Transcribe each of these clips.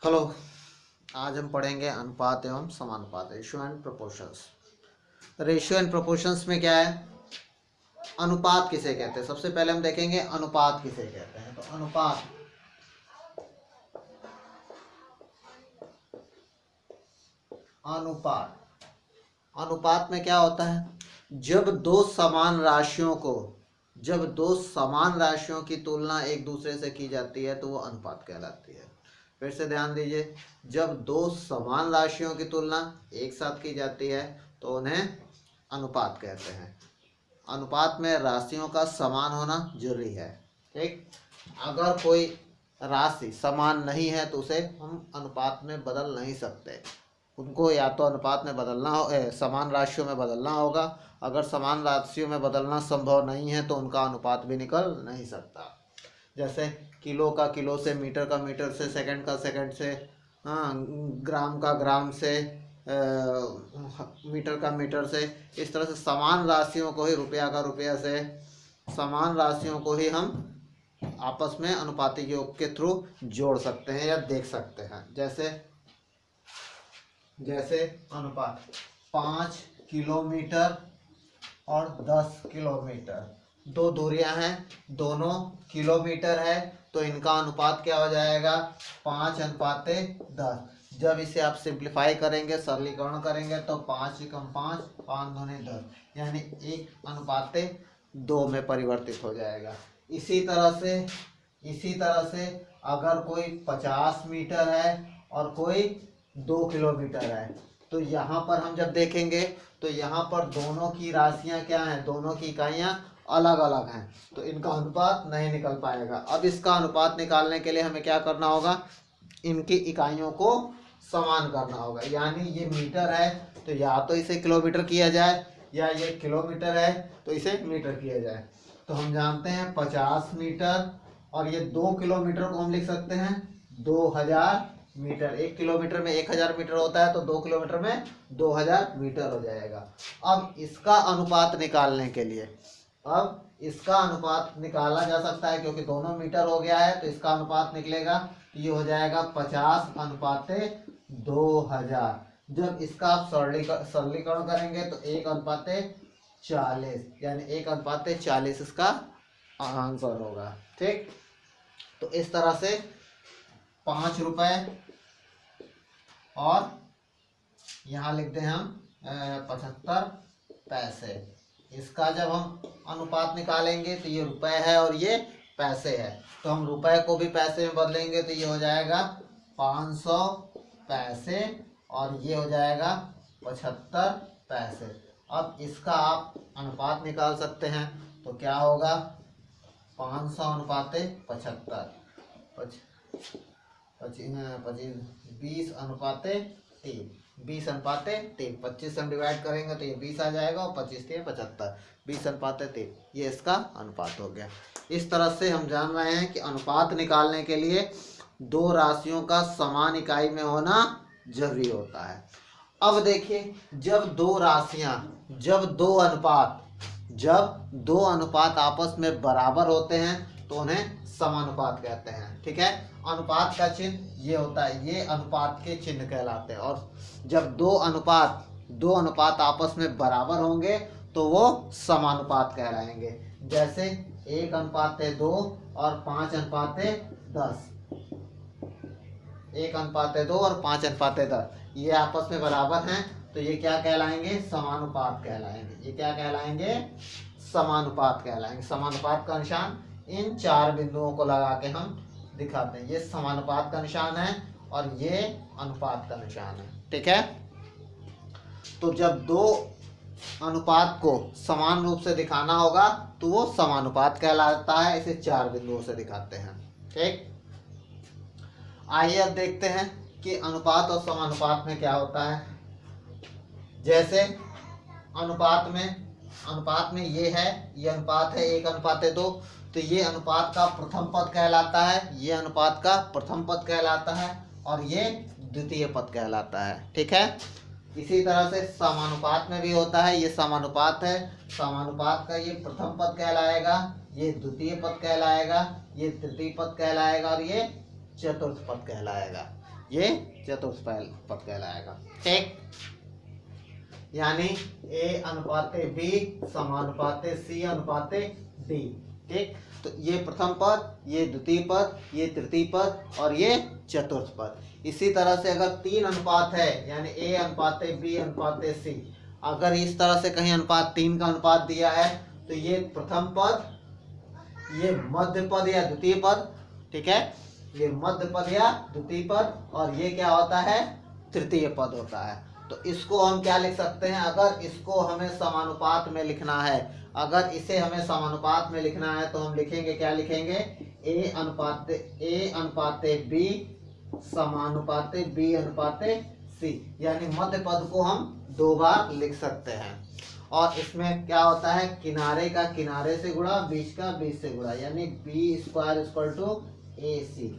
Hello. आज हम पढ़ेंगे अनुपात एवं समानुपात, ratio and proportions. Ratio and proportions में क्या है, अनुपात किसे कहते हैं। सबसे पहले हम देखेंगे अनुपात किसे कहते हैं। तो अनुपात अनुपात में क्या होता है, जब दो समान राशियों की तुलना एक दूसरे से की जाती है तो वो अनुपात कहलाती है। फिर से ध्यान दीजिए, जब दो समान राशियों की तुलना एक साथ की जाती है तो उन्हें अनुपात कहते हैं। अनुपात में राशियों का समान होना जरूरी है। ठीक, अगर कोई राशि समान नहीं है तो उसे हम अनुपात में बदल नहीं सकते। उनको या तो अनुपात में बदलना हो, समान राशियों में बदलना होगा। अगर समान राशियों में बदलना संभव नहीं है तो उनका अनुपात भी निकल नहीं सकता। जैसे किलो का किलो से, मीटर का मीटर से, सेकंड का सेकंड से, हाँ, ग्राम का ग्राम से, मीटर का मीटर से, इस तरह से समान राशियों को ही, रुपया का रुपया से, समान राशियों को ही हम आपस में अनुपातिक योग के थ्रू जोड़ सकते हैं या देख सकते हैं। जैसे अनुपात 5 किलोमीटर और 10 किलोमीटर, दो दूरियां हैं, दोनों किलोमीटर है, तो इनका अनुपात क्या हो जाएगा, 5:10। जब इसे आप सिंप्लीफाई करेंगे, सरलीकरण करेंगे तो 5 एकम 5, 5 दूनी 10, यानी 1:2 में परिवर्तित हो जाएगा। इसी तरह से अगर कोई 50 मीटर है और कोई 2 किलोमीटर है, तो यहाँ पर हम जब देखेंगे तो यहाँ पर दोनों की राशियाँ क्या हैं, दोनों की इकाइयाँ अलग अलग हैं, तो इनका अनुपात नहीं निकल पाएगा। अब इसका अनुपात निकालने के लिए हमें क्या करना होगा, इनकी इकाइयों को समान करना होगा। यानी ये मीटर है तो या तो इसे किलोमीटर किया जाए, या ये किलोमीटर है तो इसे मीटर किया जाए। तो हम जानते हैं 50 मीटर और ये 2 किलोमीटर को हम लिख सकते हैं 2000 मीटर। 1 किलोमीटर में 1000 मीटर होता है तो 2 किलोमीटर में 2000 मीटर हो जाएगा। अब इसका अनुपात निकाला जा सकता है, क्योंकि दोनों मीटर हो गया है तो इसका अनुपात निकलेगा, ये हो जाएगा 50:2000। जब इसका आप सरलीकरण करेंगे तो 1:40, यानी 1:40 इसका आंसर होगा। ठीक, तो इस तरह से 5 रुपए और यहाँ लिखते हैं हम 75 पैसे। इसका जब हम अनुपात निकालेंगे तो ये रुपए है और ये पैसे है, तो हम रुपए को भी पैसे में बदलेंगे तो ये हो जाएगा 500 पैसे और ये हो जाएगा 75 पैसे। अब इसका आप अनुपात निकाल सकते हैं, तो क्या होगा, 500:75, 20:3, 20:3, 25 से हम डिवाइड करेंगे तो ये 20 आ जाएगा और 25 × 75, 20:3, ये इसका अनुपात हो गया। इस तरह से हम जान रहे हैं कि अनुपात निकालने के लिए दो राशियों का समान इकाई में होना जरूरी होता है। अब देखिए, जब दो अनुपात आपस में बराबर होते हैं तो उन्हें समानुपात कहते हैं। ठीक है, अनुपात का चिन्ह ये होता है, ये अनुपात के चिन्ह कहलाते हैं। और जब दो अनुपात आपस में बराबर होंगे तो वो समानुपात कहलाएंगे। जैसे 1:2 और 5:10, 1:2 और 5:10 ये आपस में बराबर हैं, तो ये क्या कहलाएंगे, समानुपात कहलाएंगे। ये क्या कहलाएंगे, समानुपात कहलाएंगे। समानुपात का निशान इन 4 बिंदुओं को लगा के हम दिखाते हैं। ये समानुपात का निशान है और ये अनुपात का निशान है। ठीक है, तो जब दो अनुपात को समान रूप से दिखाना होगा तो वो समानुपात कहलाता है। इसे 4 बिंदुओं से दिखाते हैं। ठीक, आइए अब देखते हैं कि अनुपात और समानुपात में क्या होता है। जैसे अनुपात में ये अनुपात है 1:2, तो ये अनुपात का प्रथम पद कहलाता है, ये अनुपात का प्रथम पद कहलाता है और ये द्वितीय पद कहलाता है। ठीक है, इसी तरह से समानुपात में भी होता है। ये समानुपात है, समानुपात का ये प्रथम पद कहलाएगा, ये द्वितीय पद कहलाएगा, ये तृतीय पद कहलाएगा और ये चतुर्थ पद कहलाएगा। ये चतुष्फल पद कहलाएगा। ठीक, यानी A अनुपाते B समानुपाते C अनुपाते D। ठीक, तो ये प्रथम पद, ये द्वितीय पद, ये तृतीय पद और ये चतुर्थ पद। इसी तरह से अगर 3 अनुपात है यानी A अनुपाते B अनुपाते C, अगर इस तरह से कहीं अनुपात 3 का अनुपात दिया है तो ये प्रथम पद, ये मध्य पद या द्वितीय पद, ठीक है, ये मध्य पद या द्वितीय पद और ये क्या होता है, तृतीय पद होता है। तो इसको हम क्या लिख सकते हैं, अगर इसको हमें समानुपात में लिखना है, अगर इसे हमें समानुपात में लिखना है तो हम लिखेंगे, क्या लिखेंगे, A अनुपाते B समानुपाते B अनुपाते C, यानी मध्य पद को हम 2 बार लिख सकते हैं। और इसमें क्या होता है, किनारे का किनारे से गुणा, बीच का बीच से गुणा, यानी B² = AC।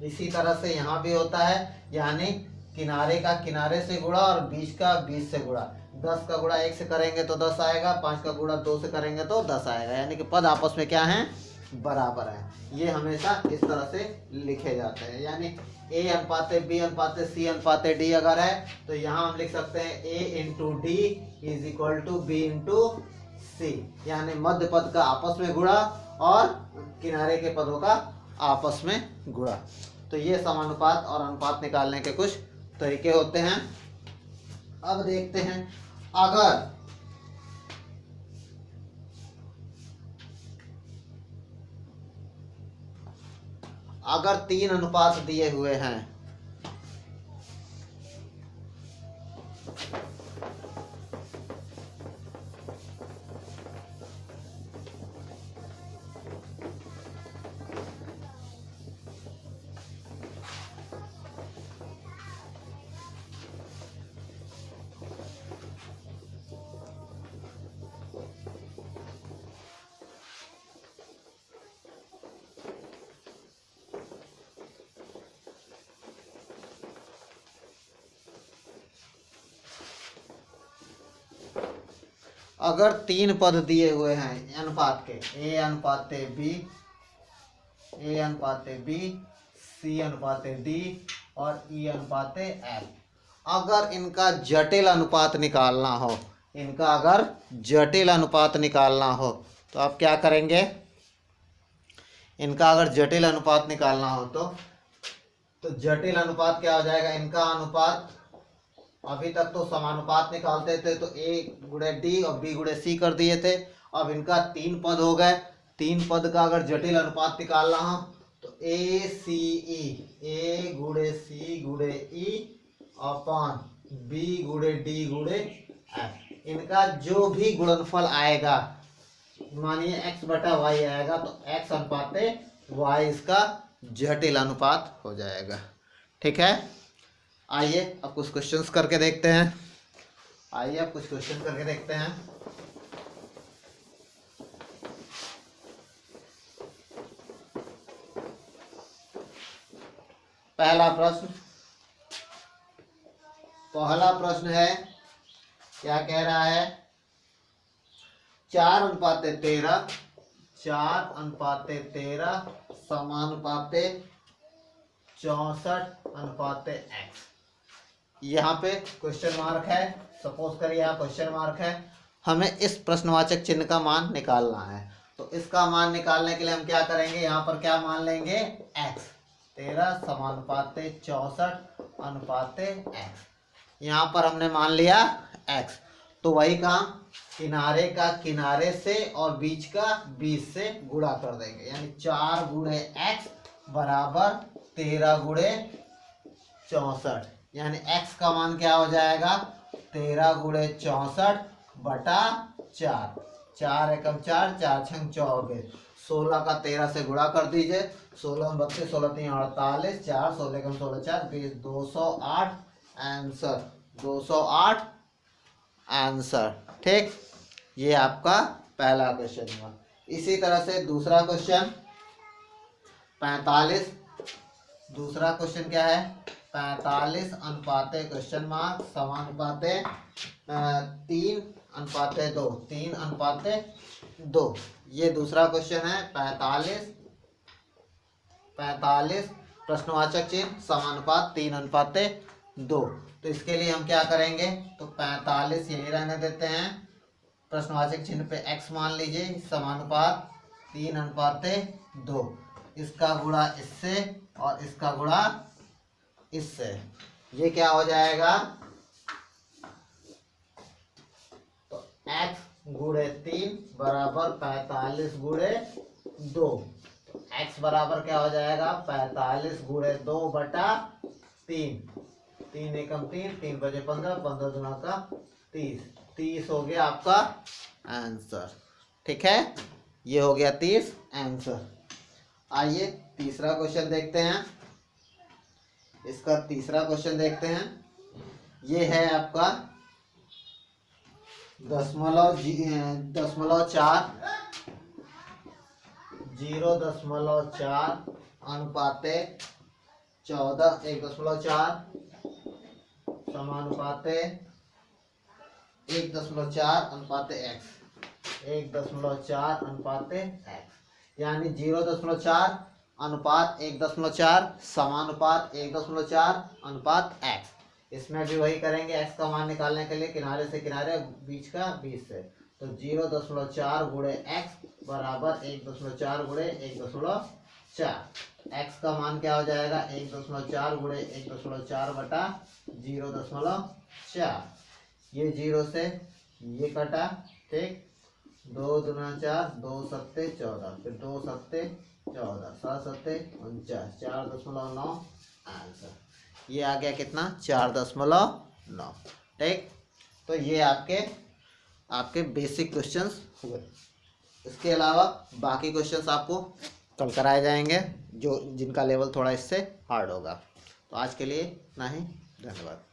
इसी तरह से यहाँ भी होता है, यानी किनारे का किनारे से गुणा और बीच का बीच से गुणा। 10 का गुणा 1 से करेंगे तो 10 आएगा, 5 का गुणा 2 से करेंगे तो 10 आएगा, यानी कि पद आपस में क्या हैं, बराबर हैं। ये हमेशा इस तरह से लिखे जाते हैं। यानी A अनुपाते B अनुपाते C अनुपाते D अगर है तो यहाँ हम लिख सकते हैं A × D = B × C, यानी मध्य पद का आपस में गुणा और किनारे के पदों का आपस में गुणा। तो ये समानुपात और अनुपात निकालने के कुछ तरीके होते हैं। अब देखते हैं, अगर 3 अनुपात दिए हुए हैं, अगर 3 पद दिए हुए हैं अनुपात के, A अनुपाते B, C अनुपाते D और E अनुपाते F, अगर इनका जटिल अनुपात निकालना हो, अगर जटिल अनुपात निकालना हो तो आप क्या करेंगे, इनका अगर जटिल अनुपात निकालना हो तो जटिल अनुपात क्या हो जाएगा, इनका अनुपात, अभी तक तो समानुपात निकालते थे तो A × D और B × C कर दिए थे। अब इनका 3 पद हो गए, 3 पद का अगर जटिल अनुपात निकालना हो तो ACE, A × C × E upon B × D × F, इनका जो भी गुणनफल आएगा, मानिए x/y आएगा तो x अनुपाते y इसका जटिल अनुपात हो जाएगा। ठीक है, आइए अब कुछ क्वेश्चंस करके देखते हैं। पहला प्रश्न है, क्या कह रहा है, 4 अनुपाते 13 समानुपाते 64 अनुपाते x। यहाँ पे क्वेश्चन मार्क है, सपोज करिए यहाँ क्वेश्चन मार्क है, हमें इस प्रश्नवाचक चिन्ह का मान निकालना है। तो इसका मान निकालने के लिए हम क्या करेंगे, यहाँ पर क्या मान लेंगे, x, 13 समानुपाते 64 अनुपाते x। यहाँ पर हमने मान लिया x, तो वही काम, किनारे का किनारे से और बीच का बीच से गुणा कर देंगे, यानी 4 × x बराबर 13 × 64, यानी x का मान क्या हो जाएगा, 13 × 64 बटा 4, 4 एकम 4, 4 छंग 24, 16 का 13 से गुणा कर दीजिए, 16 32, 16 3 48, 4 16 एकम 16 4 20, 208 आंसर, 208 आंसर। ठीक, ये आपका पहला क्वेश्चन हुआ। इसी तरह से दूसरा क्वेश्चन 45, दूसरा क्वेश्चन क्या है, 45 अनुपाते क्वेश्चन मार्क समानुपाते 3 अनुपाते 2, 3 अनुपाते 2, ये दूसरा क्वेश्चन है। 45 प्रश्नवाचक चिन्ह समानुपात 3:2। तो इसके लिए हम क्या करेंगे, तो 45 यही रहने देते हैं, प्रश्नवाचक चिन्ह पे x मान लीजिए, समानुपात 3:2, इसका गुणा इससे और इसका गुणा इससे, ये क्या हो जाएगा, तो x गुणे 3 बराबर 45 गुणे 2। तो x बराबर क्या हो जाएगा, 45 गुणे 2/3, 3 एकम 3, 3 बजे 15, 15 दूना का 30, 30 हो गया आपका आंसर। ठीक है, ये हो गया 30 आंसर। आइए तीसरा क्वेश्चन देखते हैं। इसका तीसरा क्वेश्चन देखते हैं। ये है आपका 0.4 अनुपाते 14, 1.4 समानुपाते 1.4 अनुपाते x, 1.4 अनुपाते x, यानी 0.4 अनुपात 1.4 समानुपात 1.4 अनुपात x। इसमें भी वही करेंगे, x का मान निकालने के लिए किनारे से किनारे, बीच का 20 से, तो 0.4 गुणे x बराबर 1.4 गुणे 1.4। x का मान क्या हो जाएगा, 1.4 गुणे 1.4 बटा 0.4। ये 0 से ये कटा, ठीक, 2 दूना 4, 2 सत्ते 14, फिर 2 सत्ते 14, 7 सत्ते 49, 4.9 आंसर। ये आ गया कितना, 4.9। ठीक, तो ये आपके बेसिक क्वेश्चंस हुए। इसके अलावा बाकी क्वेश्चंस आपको कल कराए जाएंगे, जिनका लेवल थोड़ा इससे हार्ड होगा। तो आज के लिए इतना ही, धन्यवाद।